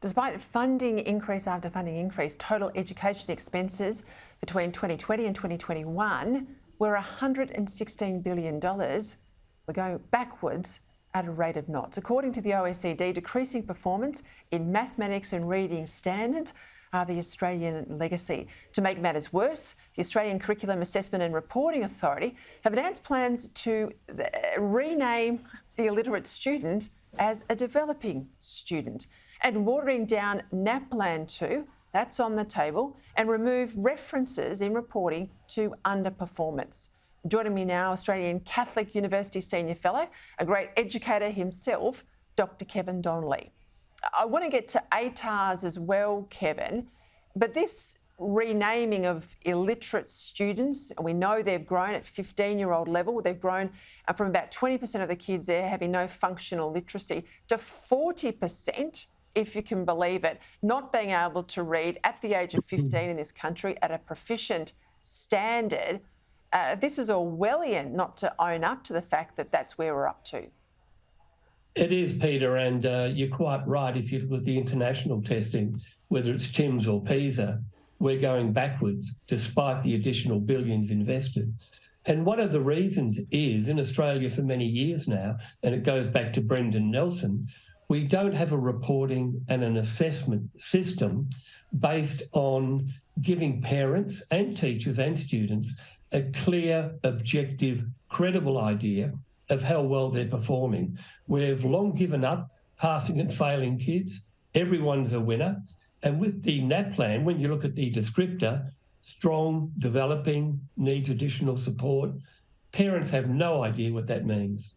Despite funding increase after funding increase, total education expenses between 2020 and 2021 were $116 billion. We're going backwards at a rate of knots. According to the OECD, decreasing performance in mathematics and reading standards are the Australian legacy. To make matters worse, the Australian Curriculum Assessment and Reporting Authority have announced plans to rename the illiterate student as a developing student and watering down NAPLAN 2, that's on the table, and remove references in reporting to underperformance. Joining me now, Australian Catholic University Senior Fellow, a great educator himself, Dr. Kevin Donnelly. I want to get to ATARs as well, Kevin, but this renaming of illiterate students, we know they've grown at 15-year-old level. They've grown from about 20% of the kids there having no functional literacy to 40%, if you can believe it, not being able to read at the age of 15 in this country at a proficient standard. This is Orwellian not to own up to the fact that that's where we're up to. It is, Peter, and you're quite right. If you look at the international testing, whether it's TIMSS or PISA, we're going backwards despite the additional billions invested. And one of the reasons is, in Australia for many years now, and it goes back to Brendan Nelson, we don't have a reporting and an assessment system based on giving parents and teachers and students a clear, objective, credible idea of how well they're performing. We've long given up passing and failing kids. Everyone's a winner. And with the NAPLAN, when you look at the descriptor, strong, developing, needs additional support, parents have no idea what that means.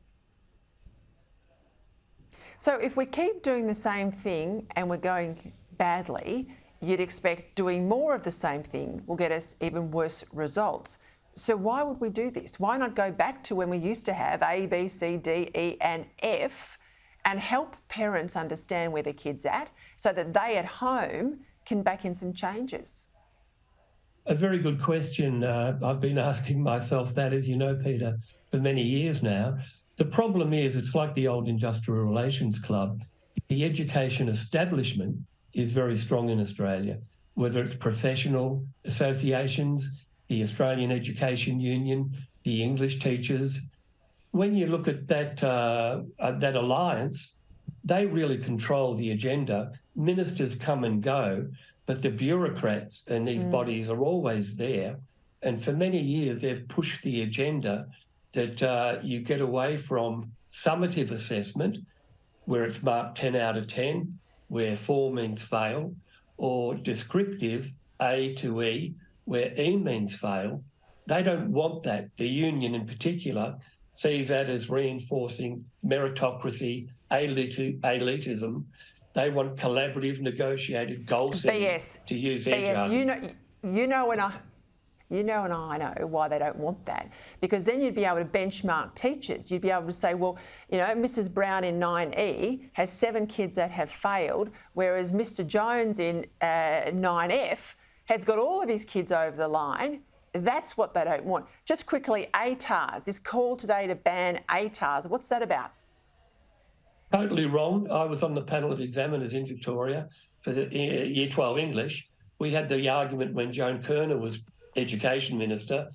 So if we keep doing the same thing and we're going badly, you'd expect doing more of the same thing will get us even worse results. So why would we do this? Why not go back to when we used to have A, B, C, D, E and F and help parents understand where their kid's at so that they at home can back in some changes? A very good question. I've been asking myself that, as you know, Peter, for many years now. The problem is it's like the old Industrial Relations Club. The education establishment is very strong in Australia, whether it's professional associations, the Australian Education Union, the English teachers. When you look at that alliance, they really control the agenda. Ministers come and go, but the bureaucrats and these bodies are always there. And for many years, they've pushed the agenda that you get away from summative assessment, where it's marked 10 out of 10, where 4 means fail, or descriptive A to E, where E means fail. They don't want that. The union in particular sees that as reinforcing meritocracy, elitism. They want collaborative, negotiated goal setting. BS. To use their jargon. You know and I know why they don't want that, because then you'd be able to benchmark teachers. You'd be able to say, well, you know, Mrs. Brown in 9E has 7 kids that have failed, whereas Mr. Jones in 9F has got all of his kids over the line. That's what they don't want. Just quickly, ATARs, this call today to ban ATARs, what's that about? Totally wrong. I was on the panel of examiners in Victoria for the Year 12 English. We had the argument when Joan Kerner was Education Minister.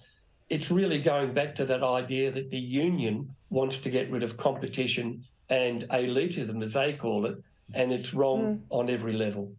It's really going back to that idea that the union wants to get rid of competition and elitism, as they call it, and it's wrong on every level.